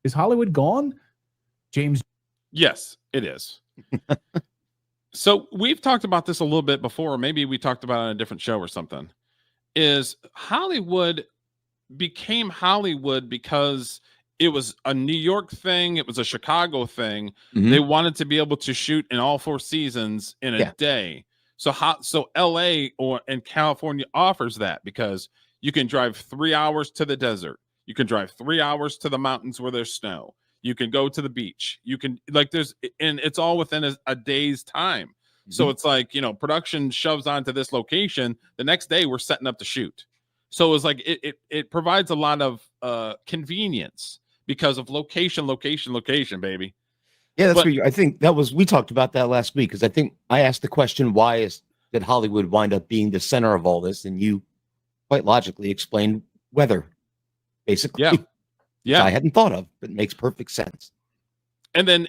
Is Hollywood gone? James? Yes, it is. So we've talked about this a little bit before. Maybe we talked about it on a different show or something. Is Hollywood became Hollywood because it was a New York thing. It was a Chicago thing. Mhm. They wanted to be able to shoot in all 4 seasons in a day. So LA and California offers that because you can drive 3 hours to the desert. You can drive 3 hours to the mountains where there's snow. You can go to the beach. You can and it's all within a day's time. So it's like, production shoves onto this location. The next day we're setting up to shoot. So it's like it provides a lot of convenience because of location, baby. Yeah, that's I think we talked about that last week because I think I asked the question, why did Hollywood wind up being the center of all this? And you quite logically explained weather, basically. Yeah. I hadn't thought of, but it makes perfect sense. And then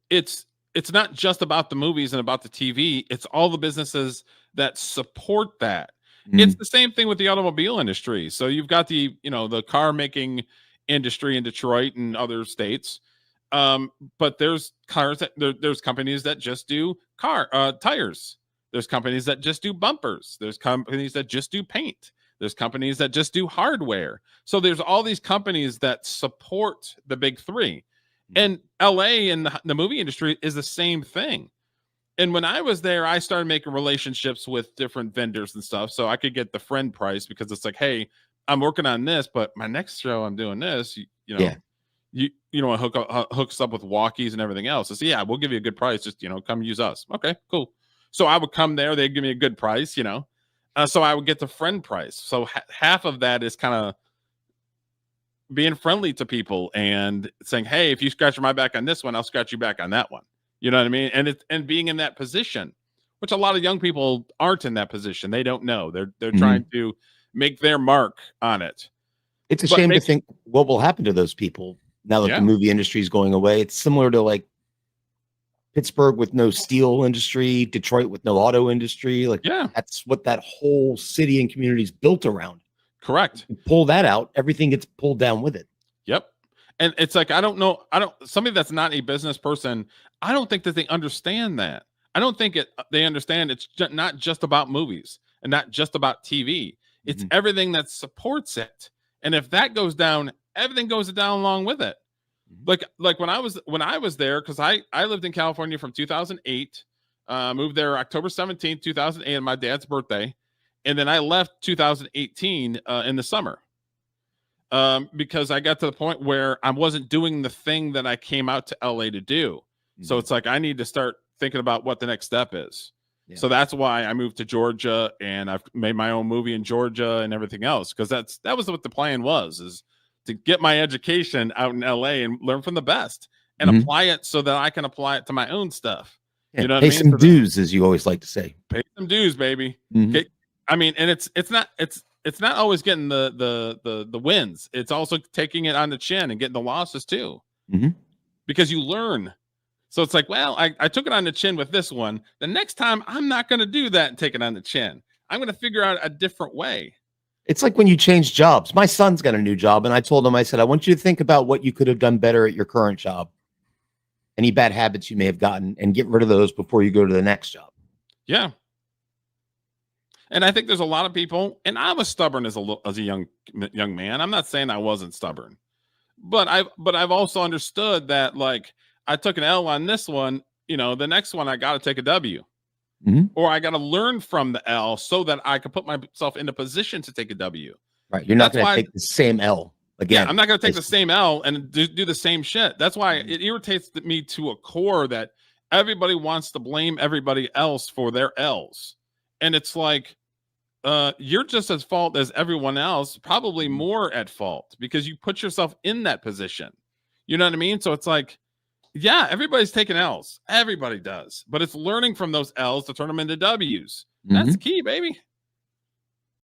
it's not just about the movies and about the TV. It's all the businesses that support that. It's the same thing with the automobile industry. So you've got the car making industry in Detroit and other states. But there's there's companies that just do tires. There's companies that just do bumpers. There's companies that just do paint. There's companies that just do hardware. So there's all these companies that support the big three. And LA and the movie industry is the same thing. And when I was there, I started making relationships with different vendors and stuff so I could get the friend price, because it's like, hey, I'm working on this, but my next show I'm doing this, you hook us up with walkies and everything else. I say, yeah, we'll give you a good price. Just, come use us. Okay, cool. So I would come there. They'd give me a good price, so I would get the friend price. So half of that is kind of being friendly to people and saying, hey, if you scratch my back on this one, I'll scratch you back on that one. You know what I mean? And being in that position, which a lot of young people aren't in that position. They don't know. They're trying to make their mark on it. It's a shame to think what will happen to those people now that the movie industry is going away. It's similar to like Pittsburgh with no steel industry, Detroit with no auto industry. That's what that whole city and community is built around. Correct. You pull that out, everything gets pulled down with it. Yep. And it's like, somebody that's not a business person, I don't think that they understand that. I don't think they understand it's not just about movies and not just about TV. It's everything that supports it. And if that goes down, everything goes down along with it. Like when I was there, because I lived in California from 2008, moved there October 17th, 2008, on my dad's birthday. And then I left 2018 in the summer. Because I got to the point where I wasn't doing the thing that I came out to LA to do. So it's like, I need to start thinking about what the next step is. Yeah. So that's why I moved to Georgia, and I've made my own movie in Georgia and everything else. Cause that was what the plan was, is to get my education out in LA and learn from the best and apply it so that I can apply it to my own stuff. Yeah, you know what pay I mean? some dues, as you always like to say. Pay some dues, baby. Okay. I mean, and it's not always getting the wins. It's also taking it on the chin and getting the losses too, because you learn. So it's like, well, I took it on the chin with this one. The next time I'm not going to do that and take it on the chin. I'm going to figure out a different way. It's like when you change jobs. My son's got a new job, and I told him, I said, I want you to think about what you could have done better at your current job. Any bad habits you may have gotten, and get rid of those before you go to the next job. Yeah. And I think there's a lot of people, and I was stubborn as a young man. I'm not saying I wasn't stubborn, but I've also understood that, like, I took an L on this one, the next one I got to take a W, or I got to learn from the L so that I can put myself in a position to take a W. Right. You're not going to take the same L again. Yeah, I'm not going to take the same L and do the same shit. That's why it irritates me to a core that everybody wants to blame everybody else for their L's. And it's like, you're just as fault as everyone else, probably more at fault, because you put yourself in that position. You know what I mean? So it's like, yeah, everybody's taking L's. Everybody does. But it's learning from those L's to turn them into W's. That's key, baby.